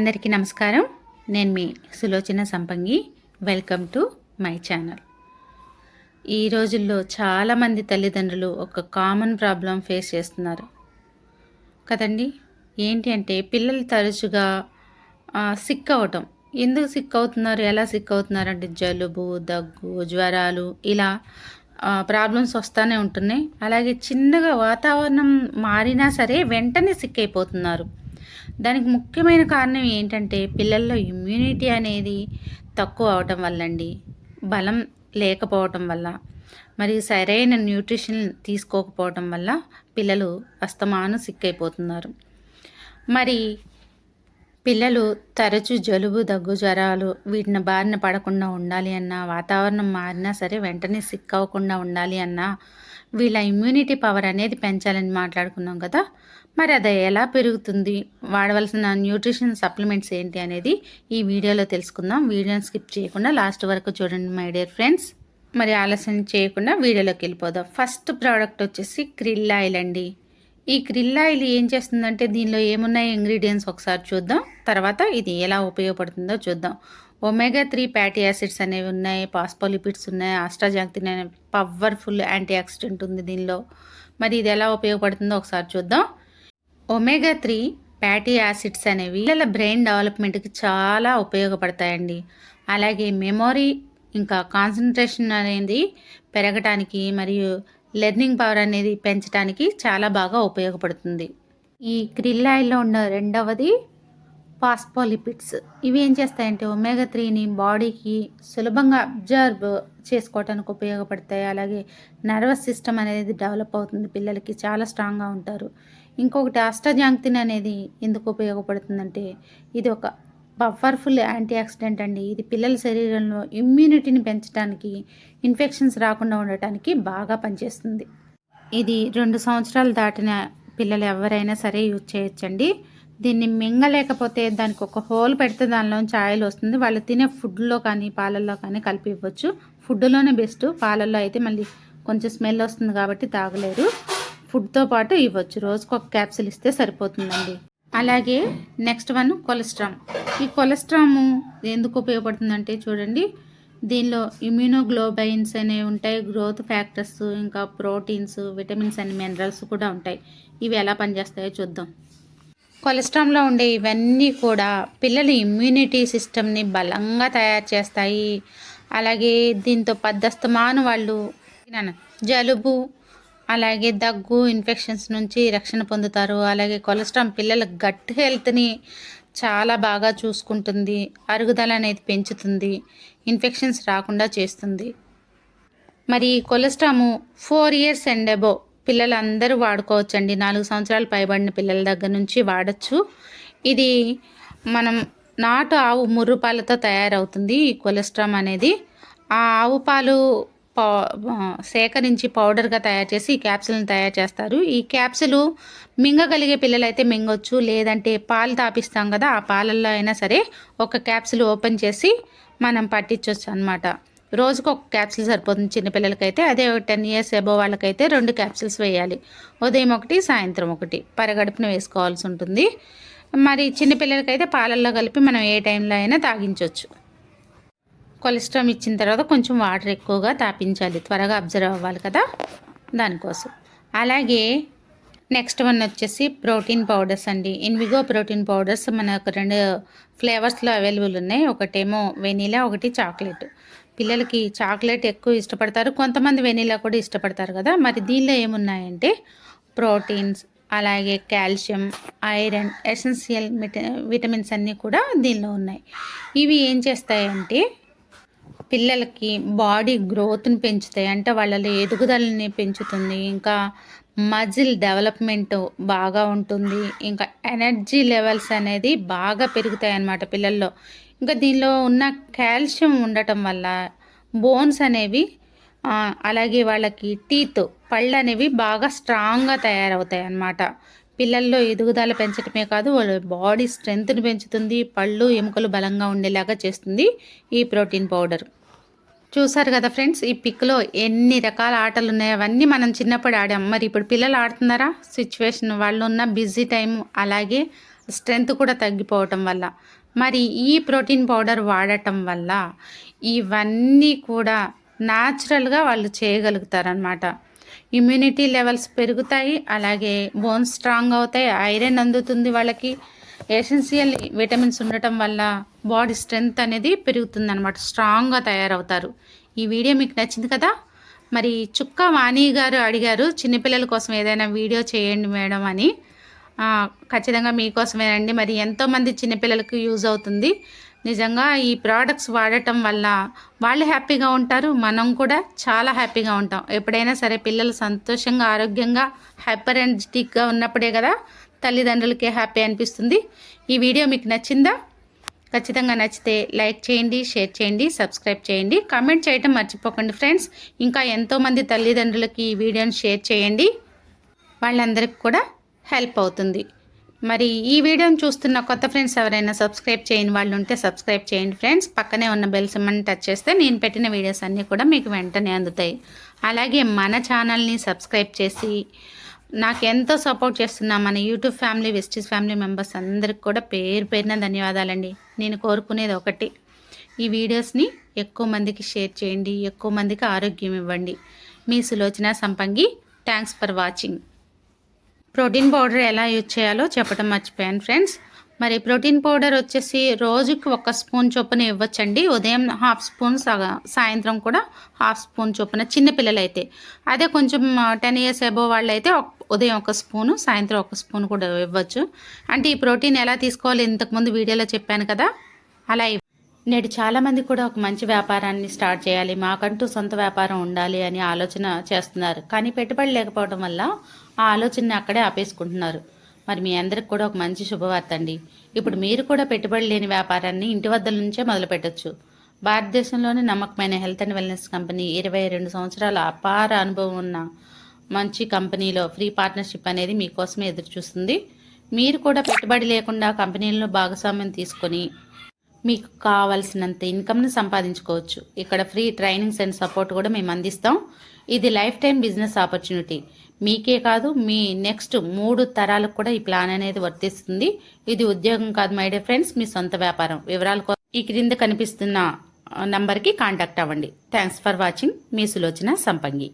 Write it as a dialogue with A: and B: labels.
A: అందరికీ నమస్కారం. నేను మీ సులోచన సంపంగి. Welcome to my channel. ఈ రోజుల్లో చాలామంది తల్లిదండ్రులు ఒక కామన్ ప్రాబ్లం ఫేస్ చేస్తున్నారు కదండి. ఏంటి అంటే పిల్లలు తరచుగా సిక్ అవ్వటం. ఎందుకు సిక్ అవుతున్నారు, ఎలా సిక్ అవుతున్నారు అంటే జలుబు, దగ్గు, జ్వరాలు ఇలా ప్రాబ్లమ్స్ వస్తూనే ఉంటున్నాయి. అలాగే చిన్నగా వాతావరణం మారినా సరే వెంటనే సిక్ అయిపోతున్నారు. దానికి ముఖ్యమైన కారణం ఏంటంటే పిల్లల్లో ఇమ్యూనిటీ అనేది తక్కువ అవటం వల్లండి, బలం లేకపోవటం వల్ల, మరి సరైన న్యూట్రిషన్ తీసుకోకపోవటం వల్ల పిల్లలు అస్తమానం సిక్ అయిపోతున్నారు. మరి పిల్లలు తరచూ జలుబు, దగ్గు, జ్వరాలు వీటిని బారిన పడకుండా ఉండాలి అన్నా, వాతావరణం మారినా సరే వెంటనే సిక్ అవ్వకుండా ఉండాలి అన్నా వీళ్ళ ఇమ్యూనిటీ పవర్ అనేది పెంచాలని మాట్లాడుకున్నాం కదా. మరి అది ఎలా పెరుగుతుంది, వాడవలసిన న్యూట్రిషన్ సప్లిమెంట్స్ ఏంటి అనేది ఈ వీడియోలో తెలుసుకుందాం. వీడియోని స్కిప్ చేయకుండా లాస్ట్ వరకు చూడండి మై డియర్ ఫ్రెండ్స్. మరి ఆలస్యం చేయకుండా వీడియోలోకి వెళ్ళిపోదాం. ఫస్ట్ ప్రోడక్ట్ వచ్చేసి క్రిల్ ఆయిల్ అండి. ఈ క్రిల్ ఆయిల్ ఏం చేస్తుందంటే దీనిలో ఏమున్నాయి ఇంగ్రీడియంట్స్ ఒకసారి చూద్దాం, తర్వాత ఇది ఎలా ఉపయోగపడుతుందో చూద్దాం. ఒమేగా 3 ఫ్యాటీ యాసిడ్స్ అనేవి ఉన్నాయి, పాస్పోలిపిడ్స్ ఉన్నాయి, ఆస్ట్రాజాక్తిన్ అనే పవర్ఫుల్ యాంటీ ఆక్సిడెంట్ ఉంది దీనిలో. మరి ఇది ఎలా ఉపయోగపడుతుందో ఒకసారి చూద్దాం. ఒమేగా 3 ఫ్యాటీ యాసిడ్స్ అనేవి పిల్లల బ్రెయిన్ డెవలప్మెంట్కి చాలా ఉపయోగపడతాయండి. అలాగే మెమొరీ ఇంకా కాన్సన్ట్రేషన్ అనేది పెరగటానికి మరియు లెర్నింగ్ పవర్ అనేది పెంచడానికి చాలా బాగా ఉపయోగపడుతుంది. ఈ క్రిల్ ఆయిల్లో ఉన్న రెండవది పాస్పోలిపిడ్స్. ఇవి ఏం చేస్తాయంటే ఒమేగా 3ని బాడీకి సులభంగా అబ్జర్వ్ చేసుకోవడానికి ఉపయోగపడతాయి. అలాగే నర్వస్ సిస్టమ్ అనేది డెవలప్ అవుతుంది, పిల్లలకి చాలా స్ట్రాంగ్గా ఉంటారు. ఇంకొకటి ఆస్ట్రాజాక్తిన్ అనేది ఎందుకు ఉపయోగపడుతుందంటే ఇది ఒక పవర్ఫుల్ యాంటీ ఆక్సిడెంట్ అండి. ఇది పిల్లల శరీరంలో ఇమ్యూనిటీని పెంచడానికి, ఇన్ఫెక్షన్స్ రాకుండా ఉండటానికి బాగా పనిచేస్తుంది. ఇది 2 సంవత్సరాలు దాటిన పిల్లలు ఎవరైనా సరే యూజ్ చేయొచ్చండి. దీన్ని మింగలేకపోతే దానికి ఒక హోల్ పెడితే దానిలోంచి ఆయిల్ వస్తుంది. వాళ్ళు తినే ఫుడ్లో కానీ పాలల్లో కానీ కలిపి ఇవ్వచ్చు. ఫుడ్లోనే బెస్ట్, పాలల్లో అయితే మళ్ళీ కొంచెం స్మెల్ వస్తుంది కాబట్టి తాగలేరు. ఫుడ్తో పాటు ఇవ్వచ్చు, రోజుకు ఒక క్యాప్సిల్ ఇస్తే సరిపోతుందండి. అలాగే నెక్స్ట్ వన్ కొలెస్ట్రామ్. ఈ కొలెస్ట్రాము ఎందుకు ఉపయోగపడుతుందంటే చూడండి, దీనిలో ఇమ్యూనోగ్లోబైన్స్ అనేవి ఉంటాయి, గ్రోత్ ఫ్యాక్టర్స్, ఇంకా ప్రోటీన్స్, విటమిన్స్ అండ్ మినరల్స్ కూడా ఉంటాయి. ఇవి ఎలా పనిచేస్తాయో చూద్దాం. కొలెస్ట్రామ్లో ఉండే ఇవన్నీ కూడా పిల్లల ఇమ్యూనిటీ సిస్టమ్ని బలంగా తయారు చేస్తాయి. అలాగే దీంతో పద్దస్తమాను వాళ్ళు జలుబు అలాగే దగ్గు, ఇన్ఫెక్షన్స్ నుంచి రక్షణ పొందుతారు. అలాగే కొలెస్ట్రాల్ పిల్లల గట్ హెల్త్ని చాలా బాగా చూసుకుంటుంది, అరుగుదల అనేది పెంచుతుంది, ఇన్ఫెక్షన్స్ రాకుండా చేస్తుంది. మరి కొలెస్ట్రాము 4 years అండ్ అబోవ్ పిల్లలు అందరూ వాడుకోవచ్చండి. 4 సంవత్సరాలు పైబడిన పిల్లల దగ్గర నుంచి వాడచ్చు. ఇది మనం నాటు ఆవు ముర్రు పాలతో తయారవుతుంది ఈ కొలెస్ట్రామ్ అనేది. ఆ ఆవు పాలు సేకరించి పౌడర్గా తయారు చేసి ఈ క్యాప్సిల్ని తయారు చేస్తారు. ఈ క్యాప్సిల్ మింగగలిగే పిల్లలు అయితే మింగొచ్చు, లేదంటే పాలు తాపిస్తాం కదా, ఆ పాలల్లో అయినా సరే ఒక క్యాప్సిల్ ఓపెన్ చేసి మనం పట్టించవచ్చు అనమాట. రోజుకు ఒక క్యాప్సిల్ సరిపోతుంది చిన్నపిల్లలకైతే. అదే 10 years అబోవ్ వాళ్ళకైతే 2 క్యాప్సిల్స్ వేయాలి. ఉదయం ఒకటి, సాయంత్రం ఒకటి పరగడుపున వేసుకోవాల్సి ఉంటుంది. మరి చిన్నపిల్లలకైతే పాలల్లో కలిపి మనం ఏ టైంలో అయినా తాగించవచ్చు. కొలెస్ట్రాల్ ఇచ్చిన తర్వాత కొంచెం వాటర్ ఎక్కువగా తాపించాలి, త్వరగా అబ్జర్వ్ అవ్వాలి కదా, దానికోసం. అలాగే నెక్స్ట్ వన్ వచ్చేసి ప్రోటీన్ పౌడర్స్ అండి. ఇన్విగో ప్రోటీన్ పౌడర్స్ మనకు 2 ఫ్లేవర్స్లో అవైలబుల్ ఉన్నాయి. ఒకటేమో వెనీలా, ఒకటి చాక్లెట్. పిల్లలకి చాక్లెట్ ఎక్కువ ఇష్టపడతారు, కొంతమంది వెనీలా కూడా ఇష్టపడతారు కదా. మరి దీనిలో ఏమున్నాయంటే ప్రోటీన్స్, అలాగే కాల్షియం, ఐరన్, ఎసెన్షియల్ విటమిన్స్ అన్నీ కూడా దీనిలో ఉన్నాయి. ఇవి ఏం చేస్తాయంటే పిల్లలకి బాడీ గ్రోత్ని పెంచుతాయి, అంటే వాళ్ళలో ఎదుగుదలని పెంచుతుంది, ఇంకా మజిల్ డెవలప్మెంట్ బాగా ఉంటుంది, ఇంకా ఎనర్జీ లెవెల్స్ అనేది బాగా పెరుగుతాయి అన్నమాట పిల్లల్లో. ఇంకా దీనిలో ఉన్న కాల్షియం ఉండటం వల్ల బోన్స్ అనేవి అలాగే వాళ్ళకి పళ్ళు అనేవి బాగా స్ట్రాంగ్గా తయారవుతాయి అన్నమాట. పిల్లల్లో ఎదుగుదల పెంచడమే కాదు, వాళ్ళ బాడీ స్ట్రెంగ్త్ని పెంచుతుంది, పళ్ళు ఎముకలు బలంగా ఉండేలాగా చేస్తుంది ఈ ప్రోటీన్ పౌడర్. చూసారు కదా ఫ్రెండ్స్, ఈ పిక్లో ఎన్ని రకాల ఆటలు ఉన్నాయో అవన్నీ మనం చిన్నప్పుడు ఆడాం. మరి ఇప్పుడు పిల్లలు ఆడుతున్నారా? సిచ్యువేషన్, వాళ్ళు ఉన్న బిజీ టైం, అలాగే స్ట్రెంగ్త్ కూడా తగ్గిపోవటం వల్ల. మరి ఈ ప్రోటీన్ పౌడర్ వాడటం వల్ల ఇవన్నీ కూడా న్యాచురల్గా వాళ్ళు చేయగలుగుతారనమాట. ఇమ్యూనిటీ లెవెల్స్ పెరుగుతాయి, అలాగే బోన్స్ స్ట్రాంగ్ అవుతాయి, ఐరన్ అందుతుంది వాళ్ళకి. ఎసెన్షియల్ విటమిన్స్ ఉండటం వల్ల బాడీ స్ట్రెంగ్త్ అనేది పెరుగుతుందన్నమాట, స్ట్రాంగ్గా తయారవుతారు. ఈ వీడియో మీకు నచ్చింది కదా. మరి చుక్క వాణి గారు అడిగారు చిన్నపిల్లల కోసం ఏదైనా వీడియో చేయండి మేడం అని. ఖచ్చితంగా మీకోసమేనండి. మరి ఎంతోమంది చిన్నపిల్లలకు యూజ్ అవుతుంది. నిజంగా ఈ ప్రోడక్ట్స్ వాడటం వల్ల వాళ్ళు హ్యాపీగా ఉంటారు, మనం కూడా చాలా హ్యాపీగా ఉంటాం. ఎప్పుడైనా సరే పిల్లలు సంతోషంగా ఆరోగ్యంగా హైపర్ ఎనర్జెటిక్గా ఉన్నప్పుడే కదా తల్లిదండ్రులకే హ్యాపీ అనిపిస్తుంది. ఈ వీడియో మీకు నచ్చిందా? ఖచ్చితంగా నచ్చితే లైక్ చేయండి, షేర్ చేయండి, సబ్స్క్రైబ్ చేయండి, కామెంట్ చేయటం మర్చిపోకండి ఫ్రెండ్స్. ఇంకా ఎంతోమంది తల్లిదండ్రులకి ఈ వీడియోని షేర్ చేయండి, వాళ్ళందరికీ కూడా హెల్ప్ అవుతుంది. మరి ఈ వీడియోని చూస్తున్న కొత్త ఫ్రెండ్స్ ఎవరైనా సబ్స్క్రైబ్ చేయని వాళ్ళు ఉంటే సబ్స్క్రైబ్ చేయండి ఫ్రెండ్స్. పక్కనే ఉన్న బెల్ సింబల్ని టచ్ చేస్తే నేను పెట్టిన వీడియోస్ అన్నీ కూడా మీకు వెంటనే అందుతాయి. అలాగే మన ఛానల్ని సబ్స్క్రైబ్ చేసి నాకు ఎంతో సపోర్ట్ చేస్తున్న మన యూట్యూబ్ ఫ్యామిలీ, వెస్టీస్ ఫ్యామిలీ మెంబర్స్ అందరికి కూడా పేరు పేరున ధన్యవాదాలండి. నేను కోరుకునేది ఒకటి, ఈ వీడియోస్ని ఎక్కువ మందికి షేర్ చేయండి, ఎక్కువ మందికి ఆరోగ్యం ఇవ్వండి. మీ సులోచన సంపంగి. Thanks for watching. Protein powder ఎలా యూజ్ చేయాలో చెప్పడం మర్చిపోయాను ఫ్రెండ్స్. మరి ప్రోటీన్ పౌడర్ వచ్చేసి రోజుకి 1 స్పూన్ చొప్పున ఇవ్వచ్చండి. ఉదయం 1/2 స్పూన్, సాయంత్రం కూడా 1/2 స్పూన్ చొప్పున చిన్నపిల్లలు అయితే. అదే కొంచెం 10 years అబోవ్ వాళ్ళు అయితే ఉదయం 1 స్పూను, సాయంత్రం 1 స్పూన్ కూడా ఇవ్వచ్చు. అంటే ఈ ప్రోటీన్ ఎలా తీసుకోవాలి ఇంతకుముందు వీడియోలో చెప్పాను కదా, అలా నేడు చాలామంది కూడా ఒక మంచి వ్యాపారాన్ని స్టార్ట్ చేయాలి, మాకంటూ సొంత వ్యాపారం ఉండాలి అని ఆలోచన చేస్తున్నారు. కానీ పెట్టుబడి లేకపోవడం వల్ల ఆ ఆలోచనని అక్కడే ఆపేసుకుంటున్నారు. మరి మీ అందరికి కూడా ఒక మంచి శుభవార్త అండి. ఇప్పుడు మీరు కూడా పెట్టుబడి లేని వ్యాపారాన్ని ఇంటి వద్ద నుంచే మొదలు పెట్టచ్చు. భారతదేశంలోని నమ్మకమైన హెల్త్ అండ్ వెల్నెస్ కంపెనీ 22 సంవత్సరాల అపార అనుభవం ఉన్న మంచి కంపెనీలో ఫ్రీ పార్ట్నర్షిప్ అనేది మీకోసమే ఎదురు చూస్తుంది. మీరు కూడా పెట్టుబడి లేకుండా కంపెనీల్లో భాగస్వామ్యం తీసుకొని మీకు కావాల్సినంత ఇన్కమ్ని సంపాదించుకోవచ్చు. ఇక్కడ ఫ్రీ ట్రైనింగ్స్ అండ్ సపోర్ట్ కూడా మేము అందిస్తాం. ఇది లైఫ్ టైం బిజినెస్ ఆపర్చునిటీ. మీకే కాదు, మీ నెక్స్ట్ 3 తరాలకు కూడా ఈ ప్లాన్ అనేది వర్తిస్తుంది. ఇది ఉద్యోగం కాదు మై డియర్ ఫ్రెండ్స్, మీ సొంత వ్యాపారం. వివరాల ఈ క్రింద కనిపిస్తున్న నంబర్కి కాంటాక్ట్ అవ్వండి. Thanks for watching. మీ సులోచన సంపంగి.